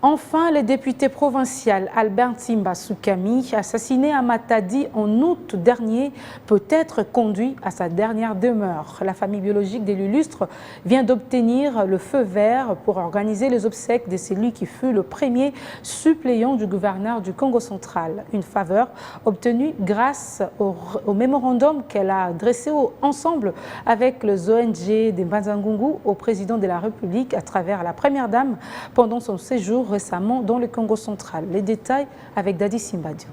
Enfin, le député provincial Albert Ntimba Soukami, assassiné à Matadi en août dernier, peut être conduit à sa dernière demeure. La famille biologique de l'illustre vient d'obtenir le feu vert pour organiser les obsèques de celui qui fut le premier suppléant du gouverneur du Congo central. Une faveur obtenue grâce au mémorandum qu'elle a dressé ensemble avec les ONG de Mbanza-Ngungu au président de la République à travers la première dame pendant son séjour récemment dans le Congo central. Les détails avec Dadi Simbadio.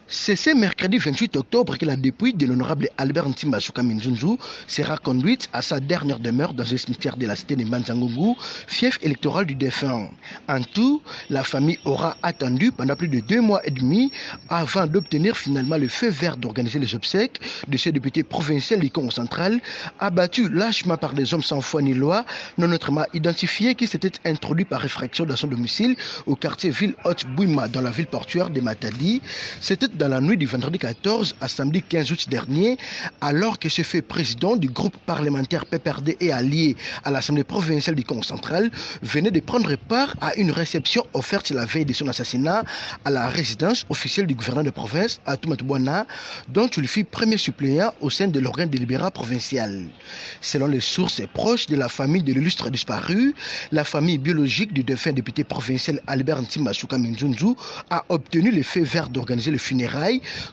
C'est ce mercredi 28 octobre que la dépouille de l'honorable Albert Ntimba Soukami Nzunzu sera conduite à sa dernière demeure dans un cimetière de la cité de Mbanza-Ngungu, fief électoral du défunt. En tout, la famille aura attendu pendant plus de 2 mois et demi avant d'obtenir finalement le feu vert d'organiser les obsèques de ce député provincial du Congo central, abattu lâchement par des hommes sans foi ni loi, non autrement identifiés, qui s'étaient introduits par effraction dans son domicile au quartier Ville-Haute-Bouima dans la ville portuaire de Matadi. C'était dans la nuit du vendredi 14 à samedi 15 août dernier, alors que ce fait président du groupe parlementaire PPRD et allié à l'Assemblée provinciale du Congo central venait de prendre part à une réception offerte la veille de son assassinat à la résidence officielle du gouverneur de province à Toumatouana, dont il fut premier suppléant au sein de l'organe délibérant provincial. Selon les sources proches de la famille de l'illustre disparu, la famille biologique du défunt député provincial Albert Ntimba Soukami Nzunzu a obtenu le feu vert d'organiser le funérailles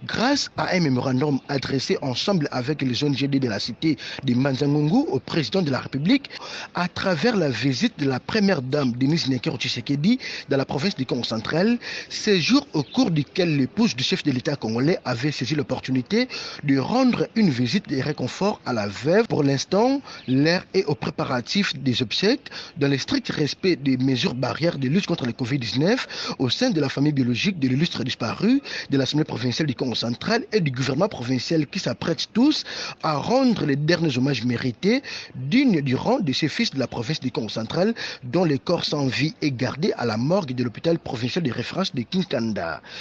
grâce à un mémorandum adressé ensemble avec les ONG de la cité de Mbanza-Ngungu au président de la République à travers la visite de la première dame Denise Nekero Tshisekedi dans la province du Congo central, séjour au cours duquel l'épouse du chef de l'État congolais avait saisi l'opportunité de rendre une visite de réconfort à la veuve. Pour l'instant, l'air est aux préparatifs des obsèques dans le strict respect des mesures barrières de lutte contre le Covid-19 au sein de la famille biologique de l'illustre disparu, de l'Assemblée provinciale du Congo central et du gouvernement provincial qui s'apprêtent tous à rendre les derniers hommages mérités dignes du rang de ces fils de la province du Congo central dont le corps sans vie est gardé à la morgue de l'hôpital provincial de référence de Kinkanda.